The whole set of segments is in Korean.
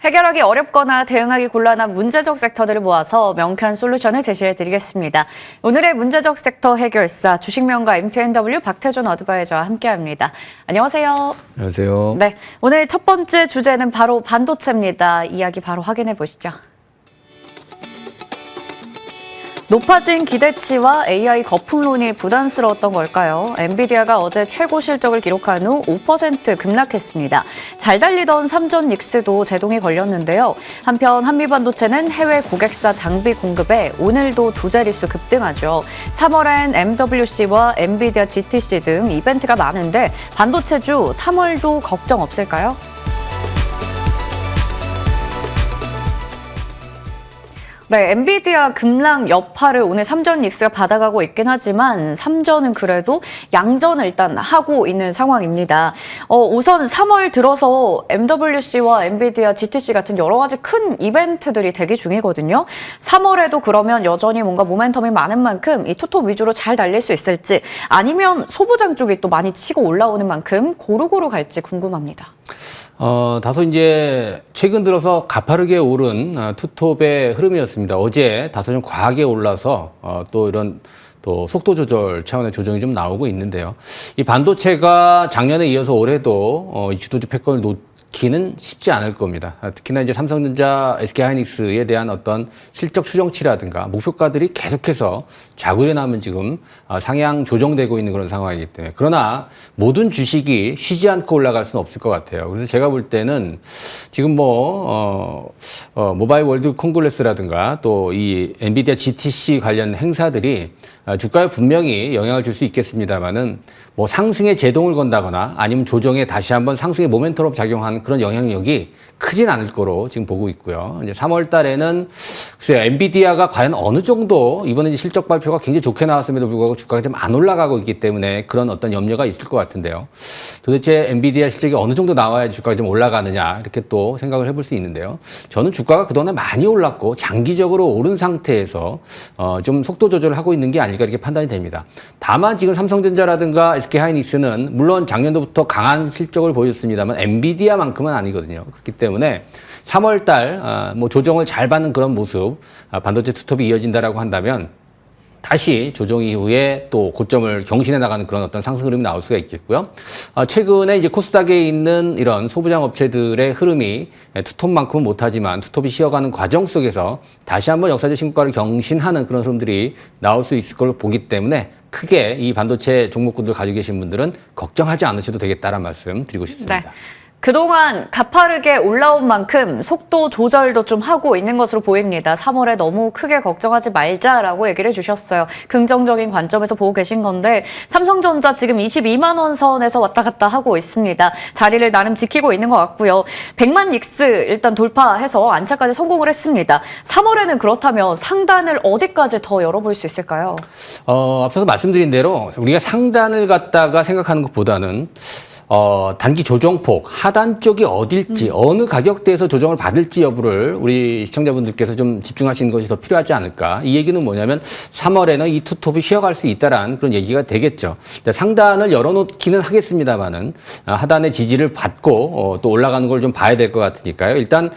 해결하기 어렵거나 대응하기 곤란한 문제적 섹터들을 모아서 명쾌한 솔루션을 제시해드리겠습니다. 오늘의 문제적 섹터 해결사 주식명가 MTNW 박태준 어드바이저와 함께합니다. 안녕하세요. 안녕하세요. 네, 오늘 첫 번째 주제는 바로 반도체입니다. 이야기 바로 확인해 보시죠. 높아진 기대치와 AI 거품론이 부담스러웠던 걸까요? 엔비디아가 어제 최고 실적을 기록한 후 5% 급락했습니다. 잘 달리던 삼전 닉스도 제동이 걸렸는데요. 한편 한미반도체는 해외 고객사 장비 공급에 오늘도 두 자릿수 급등하죠. 3월엔 MWC와 엔비디아 GTC 등 이벤트가 많은데 반도체주 3월도 걱정 없을까요? 네, 엔비디아 급락 여파를 오늘 삼전 닉스가 받아가고 있긴 하지만 삼전은 그래도 양전을 일단 하고 있는 상황입니다. 우선 3월 들어서 MWC와 엔비디아 GTC 같은 여러 가지 큰 이벤트들이 대기 중이거든요. 3월에도 그러면 여전히 뭔가 모멘텀이 많은 만큼 이 투톱 위주로 잘 달릴 수 있을지 아니면 소부장 쪽이 또 많이 치고 올라오는 만큼 고루고루 갈지 궁금합니다. 다소 이제 최근 들어서 가파르게 오른 투톱의 흐름이었습니다. 어제 다소 좀 과하게 올라서 또 이런 또 속도 조절 차원의 조정이 좀 나오고 있는데요. 이 반도체가 작년에 이어서 올해도 이 주도주 패권을 놓기는 쉽지 않을 겁니다. 특히나 이제 삼성전자, SK하이닉스에 대한 어떤 실적 추정치라든가 목표가들이 계속해서 자구려 남은 지금 상향 조정되고 있는 그런 상황이기 때문에 그러나 모든 주식이 쉬지 않고 올라갈 수는 없을 것 같아요. 그래서 제가 볼 때는 지금 모바일 월드 콩글레스라든가 또 이 엔비디아 GTC 관련 행사들이 주가에 분명히 영향을 줄 수 있겠습니다만은 뭐 상승에 제동을 건다거나 아니면 조정에 다시 한번 상승의 모멘텀으로 작용하는 그런 영향력이 크진 않을 거로 지금 보고 있고요. 이제 3월 달에는 글쎄요, 엔비디아가 과연 어느 정도 이번에 이제 실적 발표가 굉장히 좋게 나왔음에도 불구하고 주가가 좀 안 올라가고 있기 때문에 그런 어떤 염려가 있을 것 같은데요. 도대체 엔비디아 실적이 어느 정도 나와야 주가가 좀 올라가느냐 이렇게 또 생각을 해볼 수 있는데요. 저는 주가가 그동안 많이 올랐고 장기적으로 오른 상태에서 좀 속도 조절을 하고 있는 게 아닐까 이렇게 판단이 됩니다. 다만 지금 삼성전자라든가 SK하이닉스는 물론 작년도부터 강한 실적을 보였습니다만 엔비디아만큼은 아니거든요. 그렇기 때문에 3월 달 뭐 조정을 잘 받는 그런 모습, 반도체 투톱이 이어진다라고 한다면 다시 조정 이후에 또 고점을 경신해 나가는 그런 어떤 상승 흐름이 나올 수가 있겠고요. 최근에 이제 코스닥에 있는 이런 소부장 업체들의 흐름이 투톱만큼은 못하지만 투톱이 쉬어가는 과정 속에서 다시 한번 역사적 신고가를 경신하는 그런 흐름들이 나올 수 있을 걸로 보기 때문에 크게 이 반도체 종목군들 가지고 계신 분들은 걱정하지 않으셔도 되겠다는 말씀 드리고 싶습니다. 네. 그동안 가파르게 올라온 만큼 속도 조절도 좀 하고 있는 것으로 보입니다. 3월에 너무 크게 걱정하지 말자라고 얘기를 해주셨어요. 긍정적인 관점에서 보고 계신 건데 삼성전자 지금 22만 원 선에서 왔다 갔다 하고 있습니다. 자리를 나름 지키고 있는 것 같고요. 100만 닉스 일단 돌파해서 안착까지 성공을 했습니다. 3월에는 그렇다면 상단을 어디까지 더 열어볼 수 있을까요? 앞서서 말씀드린 대로 우리가 상단을 갖다가 생각하는 것보다는 단기 조정폭, 하단 쪽이 어딜지, 어느 가격대에서 조정을 받을지 여부를 우리 시청자분들께서 좀 집중하시는 것이 더 필요하지 않을까. 이 얘기는 뭐냐면 3월에는 이 투톱이 쉬어갈 수 있다라는 그런 얘기가 되겠죠. 상단을 열어놓기는 하겠습니다만은 하단의 지지를 받고 또 올라가는 걸 좀 봐야 될 것 같으니까요. 일단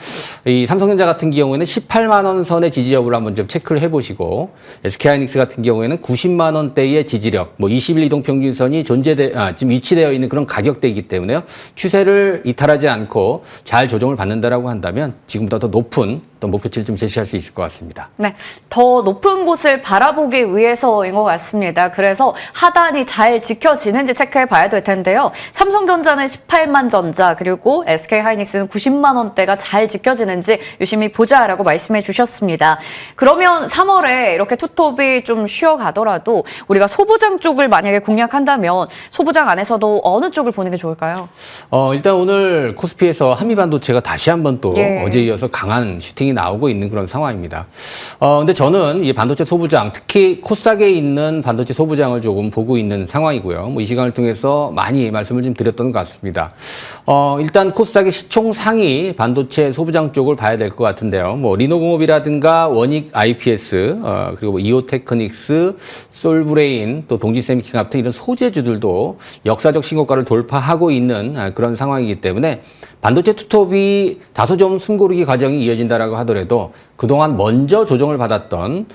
이 삼성전자 같은 경우에는 18만 원 선의 지지 여부를 한번 좀 체크를 해보시고 SK하이닉스 같은 경우에는 90만 원대의 지지력, 뭐 20일 이동 평균선이 지금 위치되어 있는 그런 가격대 이기 때문에요. 추세를 이탈하지 않고 잘 조정을 받는다라고 한다면 지금보다 더 높은 또 목표치를 좀 제시할 수 있을 것 같습니다. 네, 더 높은 곳을 바라보기 위해서인 것 같습니다. 그래서 하단이 잘 지켜지는지 체크해 봐야 될 텐데요. 삼성전자는 18만 전자 그리고 SK하이닉스는 90만 원대가 잘 지켜지는지 유심히 보자라고 말씀해 주셨습니다. 그러면 3월에 이렇게 투톱이 좀 쉬어가더라도 우리가 소부장 쪽을 만약에 공략한다면 소부장 안에서도 어느 쪽을 보는 게 좋을까요? 일단 오늘 코스피에서 한미반도체가 다시 한번 또 어제 이어서 강한 슈팅 슈팅이 나오고 있는 그런 상황입니다. 근데 저는 이 반도체 소부장, 특히 코스닥에 있는 반도체 소부장을 조금 보고 있는 상황이고요. 뭐 이 시간을 통해서 많이 말씀을 좀 드렸던 것 같습니다. 일단 코스닥의 시총 상위 반도체 소부장 쪽을 봐야 될 것 같은데요. 뭐 리노공업이라든가 원익 IPS, 그리고 뭐 이오테크닉스, 솔브레인, 또 동지세미킹 같은 이런 소재주들도 역사적 신고가를 돌파하고 있는 그런 상황이기 때문에 반도체 투톱이 다소 좀 숨고르기 과정이 이어진다라고 하더라도 그동안 먼저 조정을 받았던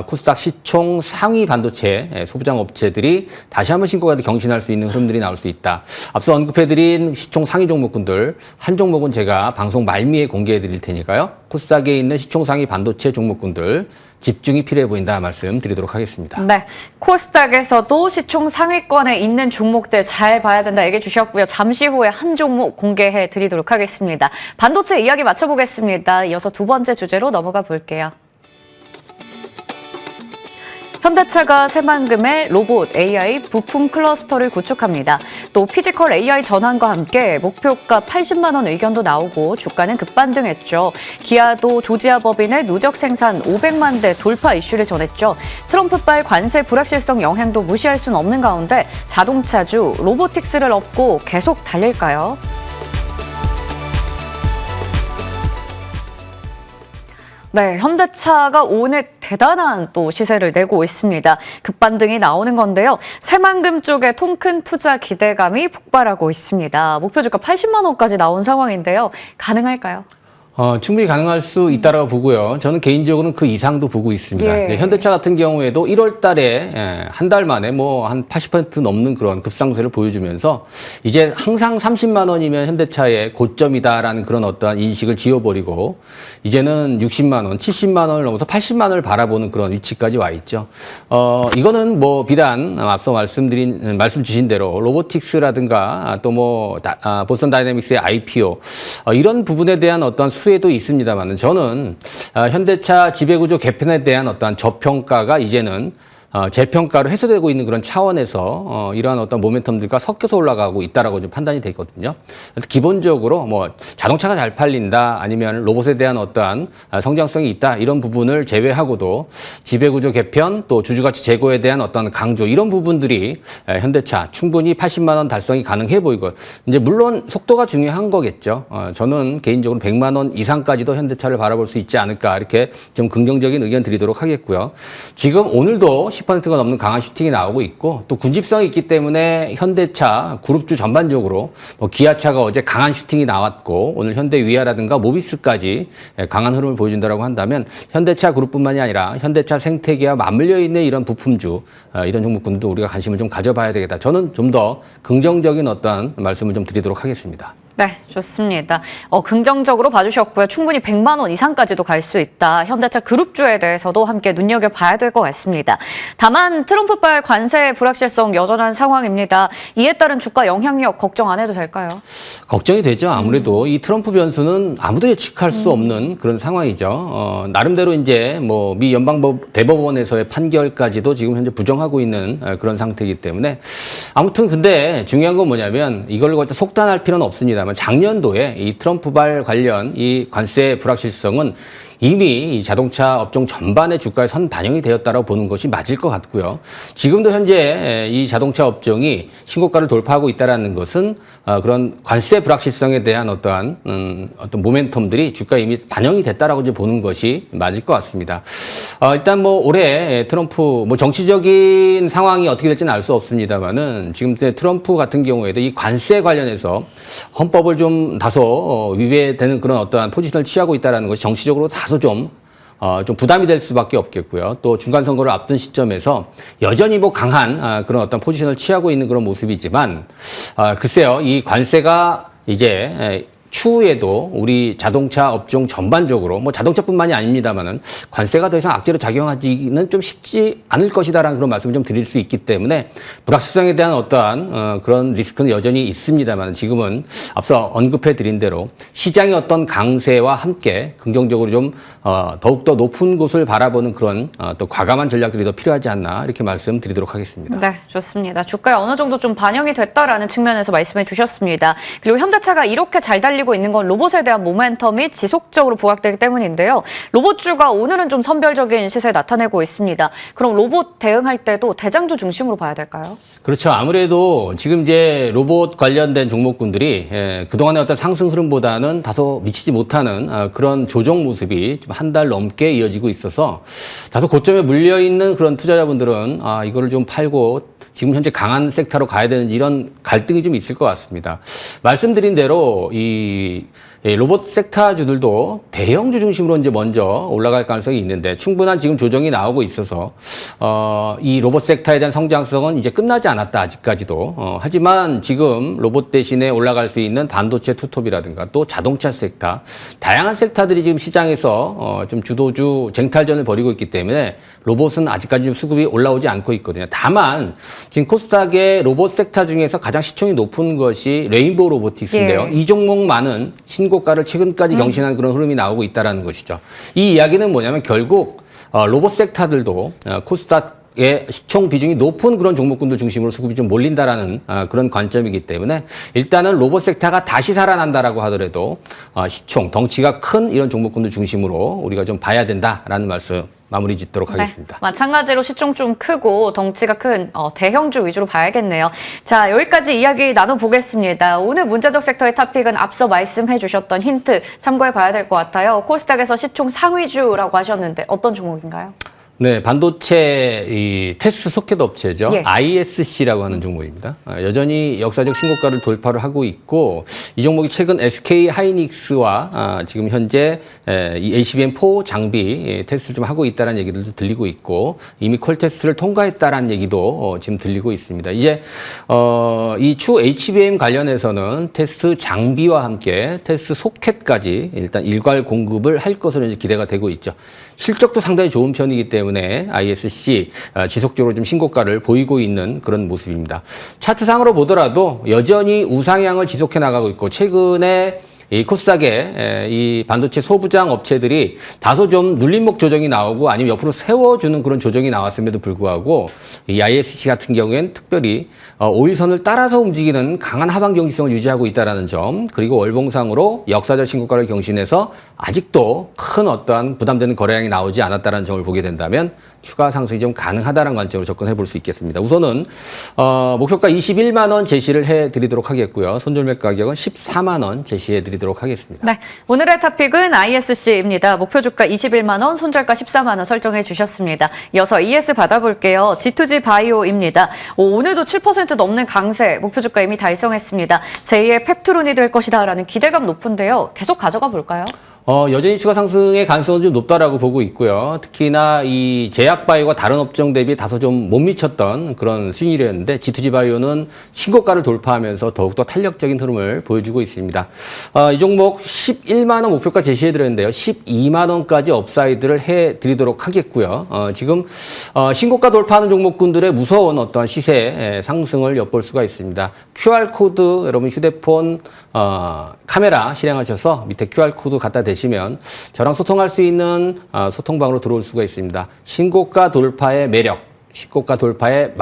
코스닥 시총 상위 반도체 소부장 업체들이 다시 한번 신고가를 경신할 수 있는 흐름들이 나올 수 있다. 앞서 언급해드린 시총 상위 종목군들 한 종목은 제가 방송 말미에 공개해드릴 테니까요. 코스닥에 있는 시총 상위 반도체 종목군들 집중이 필요해 보인다 말씀드리도록 하겠습니다. 네, 코스닥에서도 시총 상위권에 있는 종목들 잘 봐야 된다 얘기해 주셨고요. 잠시 후에 한 종목 공개해 드리도록 하겠습니다. 반도체 이야기 맞춰보겠습니다. 이어서 두 번째 주제로 넘어가 볼게요. 현대차가 새만금의 로봇 AI 부품 클러스터를 구축합니다. 또 피지컬 AI 전환과 함께 목표가 80만 원 의견도 나오고 주가는 급반등했죠. 기아도 조지아 법인의 누적 생산 500만 대 돌파 이슈를 전했죠. 트럼프발 관세 불확실성 영향도 무시할 수는 없는 가운데 자동차주 로보틱스를 업고 계속 달릴까요? 네, 현대차가 오늘 대단한 또 시세를 내고 있습니다. 급반등이 나오는 건데요. 새만금 쪽에 통큰 투자 기대감이 폭발하고 있습니다. 목표 주가 80만 원까지 나온 상황인데요. 가능할까요? 충분히 가능할 수 있다라고 보고요. 저는 개인적으로는 그 이상도 보고 있습니다. 예. 현대차 같은 경우에도 1월 달에 한 달 만에 뭐 한 80% 넘는 그런 급상승을 보여주면서 이제 항상 30만 원이면 현대차의 고점이다라는 그런 어떠한 인식을 지워버리고 이제는 60만 원, 70만 원을 넘어서 80만 원을 바라보는 그런 위치까지 와 있죠. 이거는 뭐 비단 앞서 말씀 주신 대로 로보틱스라든가 또 뭐 보스턴 다이내믹스의 IPO 이런 부분에 대한 어떤 수혜도 있습니다만 저는 현대차 지배구조 개편에 대한 어떠한 저평가가 이제는 재평가로 해소되고 있는 그런 차원에서 이러한 어떤 모멘텀들과 섞여서 올라가고 있다라고 좀 판단이 되거든요. 그래서 기본적으로 뭐 자동차가 잘 팔린다 아니면 로봇에 대한 어떠한 성장성이 있다 이런 부분을 제외하고도 지배구조 개편 또 주주가치 제고에 대한 어떤 강조 이런 부분들이 현대차 충분히 80만 원 달성이 가능해 보이고 이제 물론 속도가 중요한 거겠죠. 저는 개인적으로 100만 원 이상까지도 현대차를 바라볼 수 있지 않을까 이렇게 좀 긍정적인 의견 드리도록 하겠고요. 지금 오늘도 10%가 넘는 강한 슈팅이 나오고 있고 또 군집성이 있기 때문에 현대차 그룹주 전반적으로 뭐 기아차가 어제 강한 슈팅이 나왔고 오늘 현대위아라든가 모비스까지 강한 흐름을 보여준다라고 한다면 현대차 그룹뿐만이 아니라 현대차 생태계와 맞물려 있는 이런 부품주 이런 종목군도 우리가 관심을 좀 가져봐야 되겠다. 저는 좀 더 긍정적인 어떠한 말씀을 좀 드리도록 하겠습니다. 네, 좋습니다. 긍정적으로 봐주셨고요. 충분히 100만 원 이상까지도 갈 수 있다. 현대차 그룹주에 대해서도 함께 눈여겨봐야 될 것 같습니다. 다만 트럼프발 관세 불확실성 여전한 상황입니다. 이에 따른 주가 영향력 걱정 안 해도 될까요? 걱정이 되죠. 아무래도 이 트럼프 변수는 아무도 예측할 수 없는 그런 상황이죠. 나름대로 이제 뭐 미 대법원에서의 판결까지도 지금 현재 부정하고 있는 그런 상태이기 때문에 아무튼 근데 중요한 건 뭐냐면 이걸 갖다 속단할 필요는 없습니다만 작년도에 이 트럼프발 관련 이 관세 불확실성은 이미 이 자동차 업종 전반의 주가에 선 반영이 되었다고 보는 것이 맞을 것 같고요. 지금도 현재 이 자동차 업종이 신고가를 돌파하고 있다는 것은 그런 관세 불확실성에 대한 어떤 모멘텀들이 주가에 이미 반영이 됐다라고 이제 보는 것이 맞을 것 같습니다. 일단 뭐 올해 트럼프 뭐 정치적인 상황이 어떻게 될지는 알 수 없습니다만은 지금 트럼프 같은 경우에도 이 관세 관련해서 헌법을 좀 다소 위배되는 그런 어떠한 포지션을 취하고 있다는 것이 정치적으로 다소 좀 부담이 될 수밖에 없겠고요. 또 중간 선거를 앞둔 시점에서 여전히 뭐 강한 그런 어떤 포지션을 취하고 있는 그런 모습이지만 글쎄요, 이 관세가 이제 추후에도 우리 자동차 업종 전반적으로 뭐 자동차뿐만이 아닙니다만은 관세가 더 이상 악재로 작용하기는 좀 쉽지 않을 것이다라는 그런 말씀을 좀 드릴 수 있기 때문에 불확실성에 대한 어떠한 그런 리스크는 여전히 있습니다만 지금은 앞서 언급해 드린 대로 시장의 어떤 강세와 함께 긍정적으로 좀 더욱더 높은 곳을 바라보는 그런 또 과감한 전략들이 더 필요하지 않나 이렇게 말씀드리도록 하겠습니다. 네, 좋습니다. 주가에 어느 정도 좀 반영이 됐다라는 측면에서 말씀해 주셨습니다. 그리고 현대차가 이렇게 잘 달리고 이끌리고 있는 건 로봇에 대한 모멘텀이 지속적으로 부각되기 때문인데요. 로봇주가 오늘은 좀 선별적인 시세 나타내고 있습니다. 그럼 로봇 대응할 때도 대장주 중심으로 봐야 될까요? 그렇죠. 아무래도 지금 이제 로봇 관련된 종목군들이 그동안의 어떤 상승 흐름보다는 다소 미치지 못하는 그런 조정 모습이 좀 한 달 넘게 이어지고 있어서 다소 고점에 물려 있는 그런 투자자분들은 이거를 좀 팔고 지금 현재 강한 섹터로 가야 되는지 이런 갈등이 좀 있을 것 같습니다. 말씀드린 대로 이 로봇 섹터주들도 대형주 중심으로 이제 먼저 올라갈 가능성이 있는데 충분한 지금 조정이 나오고 있어서 이 로봇 섹터에 대한 성장성은 이제 끝나지 않았다 아직까지도. 하지만 지금 로봇 대신에 올라갈 수 있는 반도체 투톱이라든가 또 자동차 섹터 다양한 섹터들이 지금 시장에서 좀 주도주 쟁탈전을 벌이고 있기 때문에 로봇은 아직까지 좀 수급이 올라오지 않고 있거든요. 다만 지금 코스닥의 로봇 섹터 중에서 가장 시총이 높은 것이 레인보우 로보틱스인데요. 이 종목만은 신고가를 최근까지 경신한 그런 흐름이 나오고 있다는 것이죠. 이 이야기는 뭐냐면 결국 로봇 섹터들도 코스닥의 시총 비중이 높은 그런 종목군들 중심으로 수급이 좀 몰린다라는 그런 관점이기 때문에 일단은 로봇 섹터가 다시 살아난다라고 하더라도 시총, 덩치가 큰 이런 종목군들 중심으로 우리가 좀 봐야 된다라는 말씀 마무리 짓도록 하겠습니다. 네, 마찬가지로 시총 좀 크고 덩치가 큰 대형주 위주로 봐야겠네요. 자, 여기까지 이야기 나눠보겠습니다. 오늘 문제적 섹터의 탑픽은 앞서 말씀해 주셨던 힌트 참고해 봐야 될 것 같아요. 코스닥에서 시총 상위주라고 하셨는데 어떤 종목인가요? 네, 반도체 이 테스트 소켓 업체죠. 예. ISC라고 하는 종목입니다. 여전히 역사적 신고가를 돌파를 하고 있고 이 종목이 최근 SK 하이닉스와 지금 현재 이 HBM4 장비 테스트를 좀 하고 있다는 얘기들도 들리고 있고 이미 콜 테스트를 통과했다라는 얘기도 지금 들리고 있습니다. 이제 이 추 HBM 관련해서는 테스트 장비와 함께 테스트 소켓까지 일단 일괄 공급을 할 것으로 이제 기대가 되고 있죠. 실적도 상당히 좋은 편이기 때문에 ISC 지속적으로 좀 신고가를 보이고 있는 그런 모습입니다. 차트상으로 보더라도 여전히 우상향을 지속해 나가고 있고 최근에 이 코스닥의 이 반도체 소부장 업체들이 다소 좀 눌림목 조정이 나오고 아니면 옆으로 세워주는 그런 조정이 나왔음에도 불구하고 이 ISC 같은 경우에는 특별히 5일선을 따라서 움직이는 강한 하방 경직성을 유지하고 있다는 점 그리고 월봉상으로 역사적 신고가를 경신해서 아직도 큰 어떠한 부담되는 거래량이 나오지 않았다는 점을 보게 된다면 추가 상승이 좀 가능하다는 관점으로 접근해 볼 수 있겠습니다. 우선은 목표가 21만 원 제시를 해드리도록 하겠고요. 손절매 가격은 14만 원 제시해드리도록 하겠습니다. 네, 오늘의 탑픽은 ISC입니다. 목표 주가 21만 원, 손절가 14만 원 설정해 주셨습니다. 이어서 ES 받아볼게요. G2G 바이오입니다. 오늘도 7% 넘는 강세, 목표 주가 이미 달성했습니다. 제2의 펩트론이 될 것이다라는 기대감 높은데요. 계속 가져가 볼까요? 여전히 추가 상승의 가능성은 좀 높다라고 보고 있고요. 특히나 이 제약바이오가 다른 업종 대비 다소 좀 못 미쳤던 그런 수익률이었는데 G2G 바이오는 신고가를 돌파하면서 더욱더 탄력적인 흐름을 보여주고 있습니다. 이 종목 11만 원 목표가 제시해드렸는데요. 12만 원까지 업사이드를 해드리도록 하겠고요. 지금 신고가 돌파하는 종목군들의 무서운 어떠한 시세 상승을 엿볼 수가 있습니다. QR코드 여러분 휴대폰 카메라 실행하셔서 밑에 QR코드 갖다 대시면 저랑 소통할 수 있는 소통방으로 들어올 수가 있습니다. 신고가 돌파의 매력, 신고가 돌파의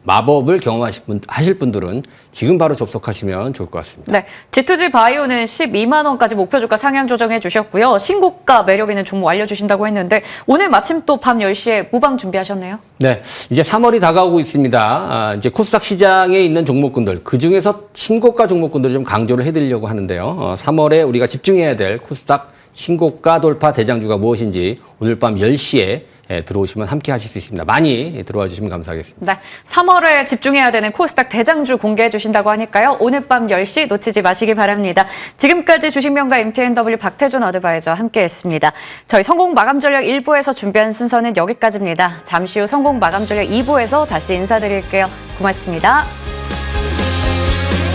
마법을 경험하실 분들은 지금 바로 접속하시면 좋을 것 같습니다. 네, G2G 바이오는 12만 원까지 목표 주가 상향 조정해 주셨고요. 신고가 매력 있는 종목 알려주신다고 했는데 오늘 마침 또 밤 10시에 무방 준비하셨네요. 네, 이제 3월이 다가오고 있습니다. 이제 코스닥 시장에 있는 종목군들, 그중에서 신고가 종목군들을 좀 강조를 해드리려고 하는데요. 3월에 우리가 집중해야 될 코스닥 신고가 돌파 대장주가 무엇인지 오늘 밤 10시에 들어오시면 함께 하실 수 있습니다. 많이 들어와 주시면 감사하겠습니다. 네, 3월에 집중해야 되는 코스닥 대장주 공개해 주신다고 하니까요. 오늘 밤 10시 놓치지 마시기 바랍니다. 지금까지 주식명가 MTNW 박태준 어드바이저와 함께했습니다. 저희 성공 마감 전략 1부에서 준비한 순서는 여기까지입니다. 잠시 후 성공 마감 전략 2부에서 다시 인사드릴게요. 고맙습니다.